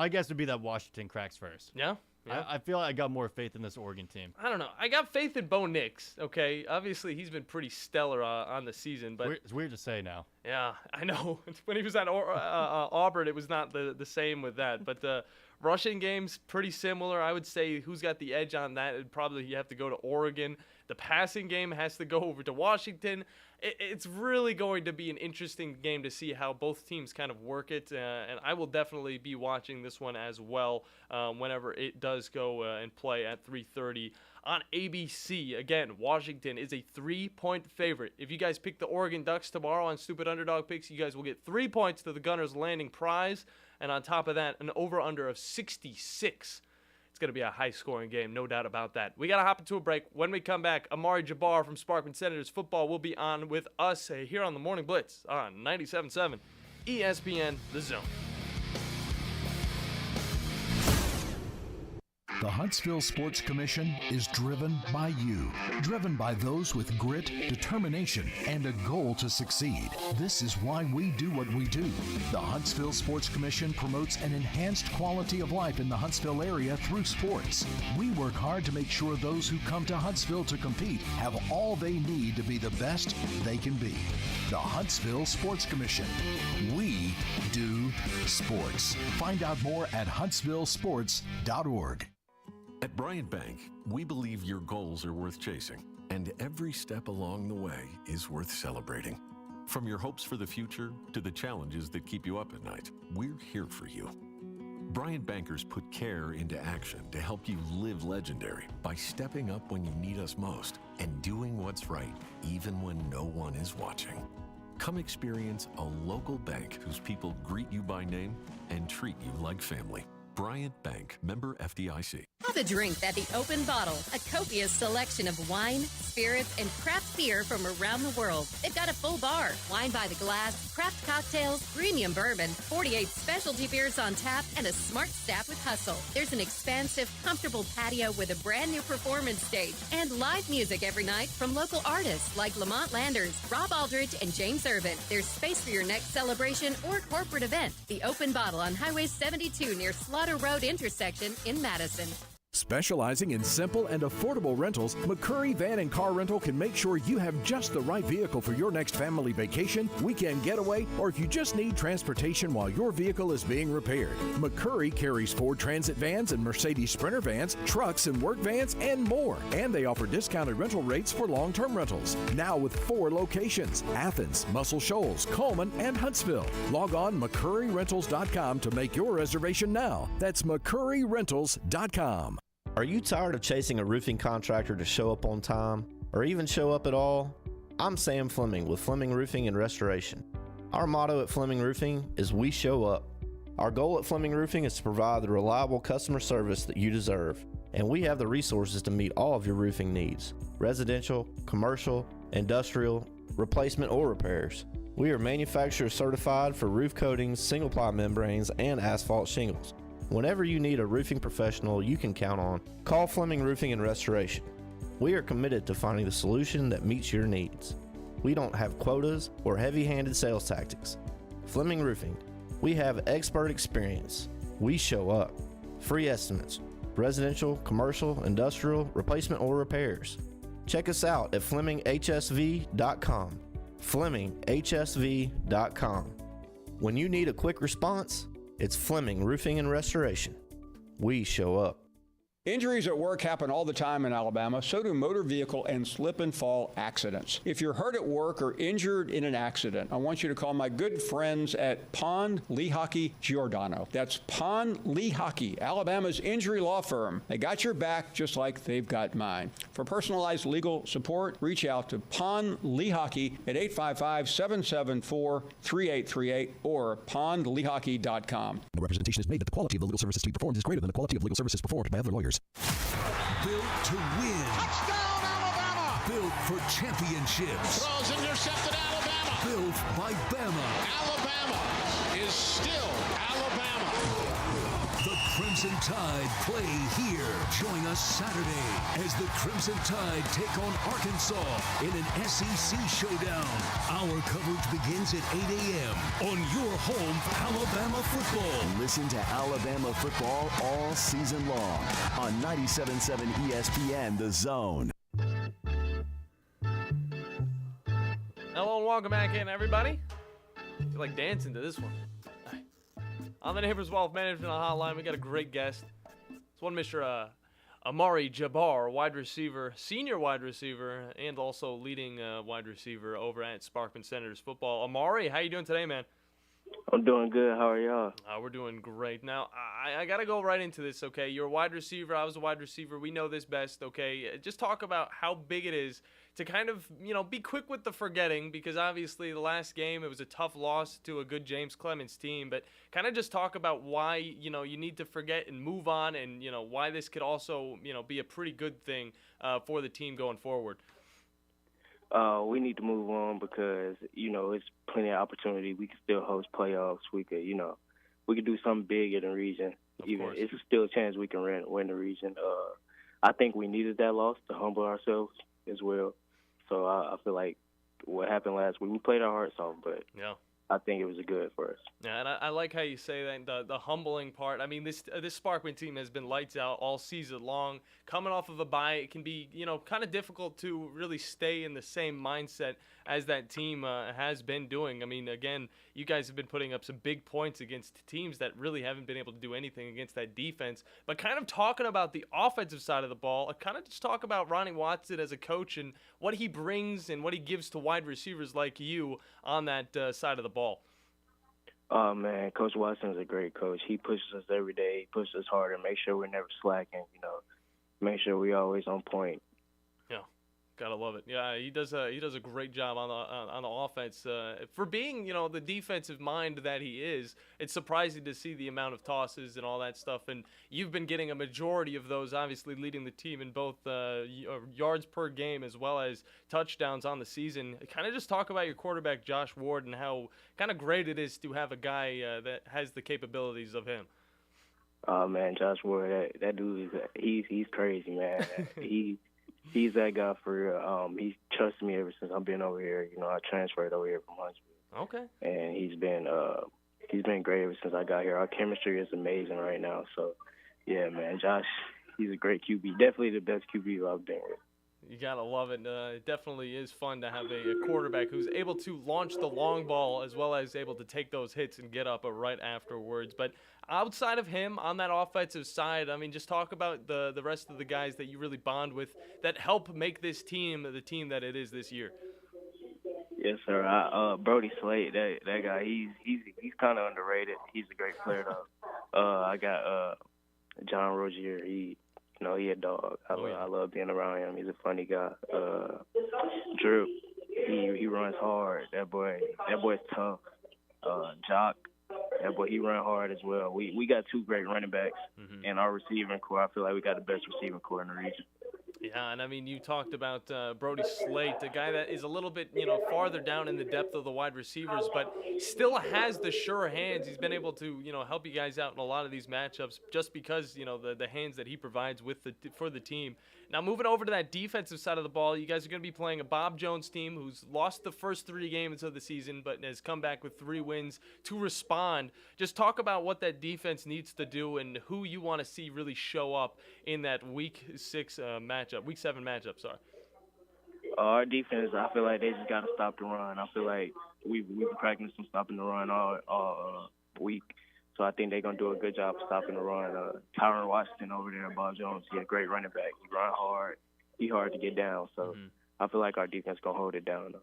guess would be that Washington cracks first. Yeah? I feel like I got more faith in this Oregon team. I don't know. I got faith in Bo Nix, okay? Obviously, he's been pretty stellar on the season. But it's weird to say now. Yeah, I know. When he was at Auburn, it was not the same with that. But the rushing game's pretty similar. I would say who's got the edge on that? It'd probably you have to go to Oregon. The passing game has to go over to Washington. It's really going to be an interesting game to see how both teams kind of work it. And I will definitely be watching this one as well whenever it does go and play at 3:30 on ABC. Again, Washington is a 3-point favorite. If you guys pick the Oregon Ducks tomorrow on Stupid Underdog Picks, you guys will get 3 points to the Gunners' landing prize. And on top of that, an over-under of 66. It's going to be a high-scoring game, no doubt about that. We got to hop into a break. When we come back, Amari Jabbar from Sparkman Senators Football will be on with us here on the Morning Blitz on 97.7 ESPN The Zone. The Huntsville Sports Commission is driven by you, driven by those with grit, determination, and a goal to succeed. This is why we do what we do. The Huntsville Sports Commission promotes an enhanced quality of life in the Huntsville area through sports. We work hard to make sure those who come to Huntsville to compete have all they need to be the best they can be. The Huntsville Sports Commission. We do sports. Find out more at huntsvillesports.org. At Bryant Bank, we believe your goals are worth chasing, and every step along the way is worth celebrating. From your hopes for the future to the challenges that keep you up at night, we're here for you. Bryant bankers put care into action to help you live legendary by stepping up when you need us most and doing what's right even when no one is watching. Come experience a local bank whose people greet you by name and treat you like family. Bryant Bank, member FDIC. Have a drink at the Open Bottle, a copious selection of wine, spirits, and craft beer from around the world. They've got a full bar, wine by the glass, craft cocktails, premium bourbon, 48 specialty beers on tap, and a smart staff with hustle. There's an expansive, comfortable patio with a brand new performance stage and live music every night from local artists like Lamont Landers, Rob Aldridge, and James Irvin. There's space for your next celebration or corporate event. The Open Bottle on Highway 72 near Slaughter Road intersection in Madison. Specializing in simple and affordable rentals, McCurry Van and Car Rental can make sure you have just the right vehicle for your next family vacation, weekend getaway, or if you just need transportation while your vehicle is being repaired. McCurry carries Ford Transit vans and Mercedes Sprinter vans, trucks and work vans, and more. And they offer discounted rental rates for long-term rentals. Now with 4 locations: Athens, Muscle Shoals, Coleman, and Huntsville. Log on McCurryRentals.com to make your reservation now. That's McCurryRentals.com. Are you tired of chasing a roofing contractor to show up on time, or even show up at all? I'm Sam Fleming with Fleming Roofing and Restoration. Our motto at Fleming Roofing is we show up. Our goal at Fleming Roofing is to provide the reliable customer service that you deserve, and we have the resources to meet all of your roofing needs: residential, commercial, industrial, replacement, or repairs. We are manufacturer certified for roof coatings, single-ply membranes, and asphalt shingles. Whenever you need a roofing professional you can count on, call Fleming Roofing and Restoration. We are committed to finding the solution that meets your needs. We don't have quotas or heavy-handed sales tactics. Fleming Roofing, we have expert experience. We show up. Free estimates, residential, commercial, industrial, replacement, or repairs. Check us out at FlemingHSV.com. FlemingHSV.com. When you need a quick response, it's Fleming Roofing and Restoration. We show up. Injuries at work happen all the time in Alabama. So do motor vehicle and slip and fall accidents. If you're hurt at work or injured in an accident, I want you to call my good friends at Pond Lehocky Giordano. That's Pond Lehocky, Alabama's injury law firm. They got your back just like they've got mine. For personalized legal support, reach out to Pond Lehocky at 855-774-3838 or pondlehocky.com. The representation is made that the quality of the legal services to be performed is greater than the quality of legal services performed by other lawyers. Built to win. Touchdown, Alabama! Built for championships. Throws intercepted, Alabama. Built by Bama. Alabama is still Alabama. The Crimson Tide play here. Join us Saturday as the Crimson Tide take on Arkansas in an SEC showdown. Our coverage begins at 8 a.m. on your home for Alabama football. Listen to Alabama football all season long on 97.7 ESPN The Zone. Hello and welcome back in, everybody. I feel like dancing to this one. On the Neighbors Wealth Management Hotline, we got a great guest. It's one Mr. Amari Jabbar, wide receiver, senior wide receiver, and also leading wide receiver over at Sparkman Senators Football. Amari, how you doing today, man? I'm doing good. How are y'all? We're doing great. Now, I got to go right into this, okay? You're a wide receiver. I was a wide receiver. We know this best, okay? Just talk about how big it is to kind of, be quick with the forgetting, because obviously the last game, it was a tough loss to a good James Clemens team, but kind of just talk about why, you need to forget and move on, and, why this could also, be a pretty good thing for the team going forward. We need to move on because, it's plenty of opportunity. We can still host playoffs. We could, we could do something big in the region. It's still a chance we can win the region. I think we needed that loss to humble ourselves as well. So I feel like what happened last week, we played our hearts off, but I think it was good for us. Yeah, and I like how you say that, the humbling part. I mean, this Sparkman team has been lights out all season long. Coming off of a bye, it can be, kind of difficult to really stay in the same mindset as that team has been doing. I mean, again, you guys have been putting up some big points against teams that really haven't been able to do anything against that defense. But kind of talking about the offensive side of the ball, kind of just talk about Ronnie Watson as a coach and what he brings and what he gives to wide receivers like you on that side of the ball. Oh, man, Coach Watson's a great coach. He pushes us every day. He pushes us harder, make sure we're never slacking, make sure we're always on point. Yeah, gotta love it. Yeah, he does a great job on the offense. For being, the defensive mind that he is, it's surprising to see the amount of tosses and all that stuff. And you've been getting a majority of those, obviously leading the team in both yards per game as well as touchdowns on the season. Kind of just talk about your quarterback, Josh Ward, and how kind of great it is to have a guy that has the capabilities of him. Oh, man, Josh Ward, that dude, he's crazy, man. He's that guy for real. He trusted me ever since I've been over here. I transferred over here from Huntsville. Okay. And he's been great ever since I got here. Our chemistry is amazing right now. So, yeah, man, Josh, he's a great QB. Definitely the best QB I've been with. You gotta love it. It definitely is fun to have a quarterback who's able to launch the long ball as well as able to take those hits and get up right afterwards. But outside of him on that offensive side, I mean, just talk about the rest of the guys that you really bond with that help make this team the team that it is this year. Yes, sir. Brody Slate, that guy, he's kind of underrated. He's a great player though. I got John Rozier. He a dog. I love being around him. He's a funny guy. Drew, he runs hard. That boy's tough. Jock, that boy, he run hard as well. We got two great running backs, and our receiving core, I feel like we got the best receiving core in the region. Yeah, and I mean, you talked about Brody Slate, a guy that is a little bit, farther down in the depth of the wide receivers, but still has the sure hands. He's been able to, help you guys out in a lot of these matchups just because, the hands that he provides for the team. Now, moving over to that defensive side of the ball, you guys are going to be playing a Bob Jones team who's lost the first 3 games of the season but has come back with 3 wins to respond. Just talk about what that defense needs to do and who you want to see really show up in that Week 7 matchup, sorry. Our defense, I feel like they just got to stop the run. I feel like we've been practicing stopping the run all week. So I think they're going to do a good job of stopping the run. Tyron Washington over there, Bob Jones, he's a great running back. He run hard. He's hard to get down. So I feel like our defense going to hold it down, though.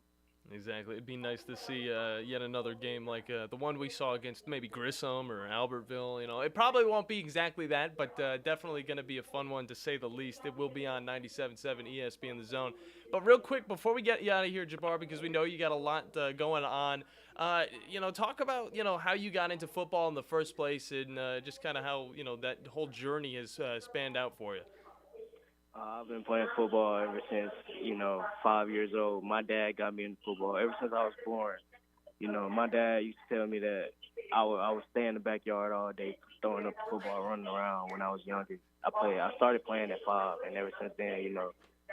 Exactly. It'd be nice to see yet another game like the one we saw against maybe Grissom or Albertville. It probably won't be exactly that, but definitely going to be a fun one to say the least. It will be on 97.7 ESPN The Zone. But real quick, before we get you out of here, Jabbar, because we know you got a lot going on, talk about, how you got into football in the first place and just kind of how, that whole journey has spanned out for you. I've been playing football ever since, 5 years old. My dad got me into football ever since I was born. My dad used to tell me that I would stay in the backyard all day throwing up the football, running around when I was younger. I started playing at 5, and ever since then,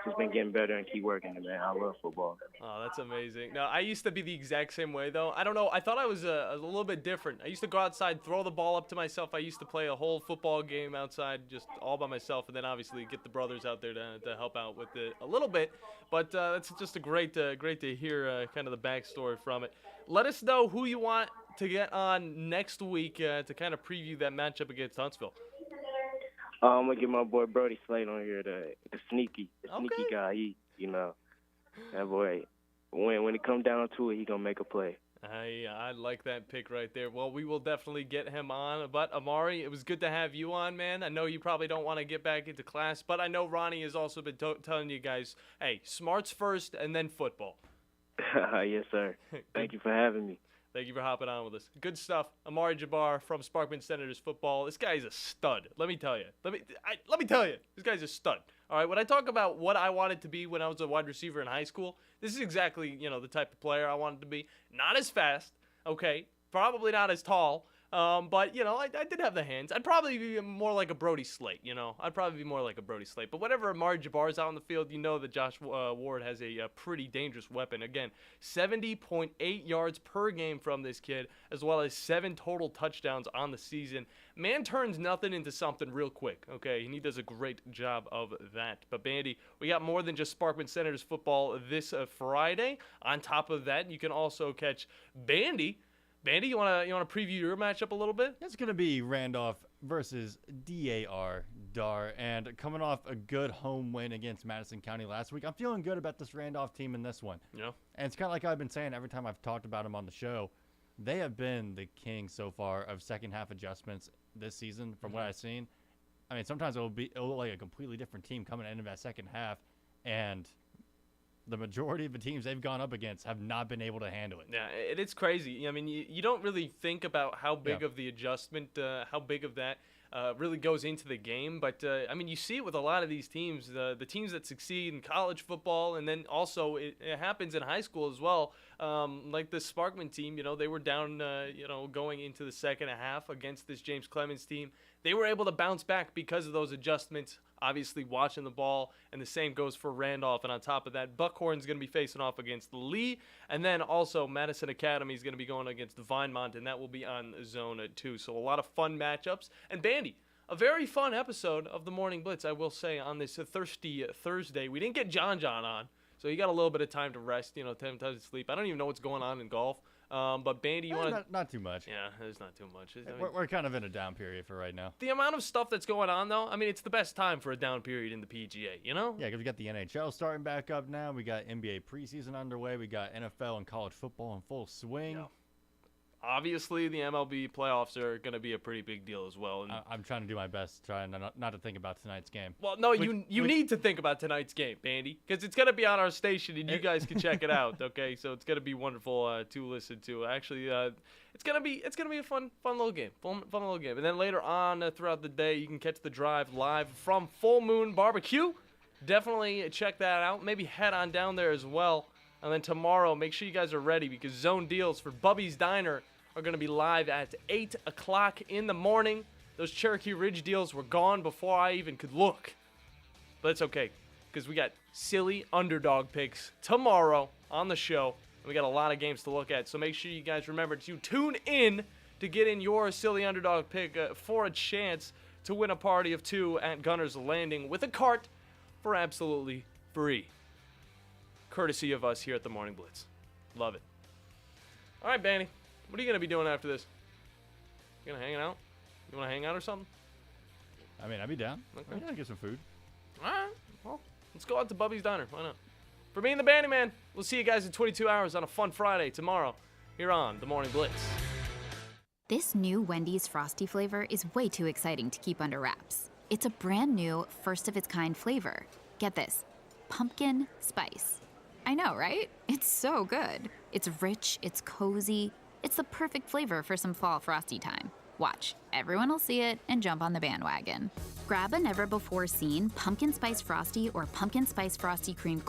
just been getting better and keep working it, man. I love football. Oh, that's amazing. Now, I used to be the exact same way, though. I don't know. I thought I was a little bit different. I used to go outside, throw the ball up to myself. I used to play a whole football game outside just all by myself, and then obviously get the brothers out there to help out with it a little bit. But that's just a great to hear kind of the backstory from it. Let us know who you want to get on next week to kind of preview that matchup against Huntsville. I'm going to get my boy Brody Slate on here, the sneaky guy. He, that boy, when it comes down to it, he going to make a play. I like that pick right there. Well, we will definitely get him on. But, Amari, it was good to have you on, man. I know you probably don't want to get back into class, but I know Ronnie has also been telling you guys, hey, smarts first and then football. Yes, sir. Thank you for having me. Thank you for hopping on with us. Good stuff. Amari Jabbar from Sparkman Senators Football. This guy's a stud. Let me tell you. Let me tell you. This guy's a stud. All right, when I talk about what I wanted to be when I was a wide receiver in high school, this is exactly, the type of player I wanted to be. Not as fast, okay? Probably not as tall. But, I did have the hands. I'd probably be more like a Brody Slate, I'd probably be more like a Brody Slate. But whenever Amari Jabbar's out on the field, you know that Josh Ward has a pretty dangerous weapon. Again, 70.8 yards per game from this kid, as well as 7 total touchdowns on the season. Man turns nothing into something real quick, okay? And he does a great job of that. But, Bandy, we got more than just Sparkman Senators football this Friday. On top of that, you can also catch Bandy. Bandy, you want to preview your matchup a little bit? It's going to be Randolph versus Dar. And coming off a good home win against Madison County last week, I'm feeling good about this Randolph team in this one. Yeah. And it's kind of like I've been saying every time I've talked about them on the show. They have been the king so far of second-half adjustments this season from what I've seen. I mean, sometimes it'll look like a completely different team coming into that second half, and the majority of the teams they've gone up against have not been able to handle it. Yeah, it's crazy. I mean, you don't really think about how big of the adjustment, how big of that really goes into the game. But, I mean, you see it with a lot of these teams, the teams that succeed in college football, and then also it happens in high school as well. Like the Sparkman team, they were down, going into the second half against this James Clemens team. They were able to bounce back because of those adjustments, obviously watching the ball, and the same goes for Randolph. And on top of that, Buckhorn's going to be facing off against Lee, and then also Madison Academy is going to be going against Vinemont, and that will be on Zone 2. So a lot of fun matchups. And Bandy, a very fun episode of the Morning Blitz, I will say, on this thirsty Thursday. We didn't get John on, so you got a little bit of time to rest, time to sleep. I don't even know what's going on in golf. But Bandy, you want to... Not too much. Yeah, there's not too much. We're kind of in a down period for right now. The amount of stuff that's going on, though, I mean, it's the best time for a down period in the PGA, Yeah, because we got the NHL starting back up now. We got NBA preseason underway. We got NFL and college football in full swing. Yeah. Obviously, the MLB playoffs are going to be a pretty big deal as well. And I'm trying to do my best, trying not to think about tonight's game. Well, no, you need to think about tonight's game, Bandy, because it's going to be on our station, and you guys can check it out. Okay, so it's going to be wonderful to listen to. Actually, it's going to be a fun little game, fun little game. And then later on throughout the day, you can catch the drive live from Full Moon Barbecue. Definitely check that out. Maybe head on down there as well. And then tomorrow, make sure you guys are ready because Zone Deals for Bubby's Diner are going to be live at 8 o'clock in the morning. Those Cherokee Ridge deals were gone before I even could look. But it's okay because we got silly underdog picks tomorrow on the show. And we got a lot of games to look at. So make sure you guys remember to tune in to get in your silly underdog pick for a chance to win a party of 2 at Gunner's Landing with a cart for absolutely free. Courtesy of us here at the Morning Blitz. Love it. All right, Banny. What are you going to be doing after this? You going to hang out? You want to hang out or something? I mean, I'd be down. Okay. Yeah, get some food. All right. Well, let's go out to Bubby's Diner. Why not? For me and the Bandyman, we'll see you guys in 22 hours on a fun Friday tomorrow here on The Morning Blitz. This new Wendy's Frosty flavor is way too exciting to keep under wraps. It's a brand new, first-of-its-kind flavor. Get this, pumpkin spice. I know, right? It's so good. It's rich, it's cozy. It's the perfect flavor for some fall Frosty time. Watch, everyone will see it and jump on the bandwagon. Grab a never-before-seen pumpkin spice Frosty or pumpkin spice Frosty cream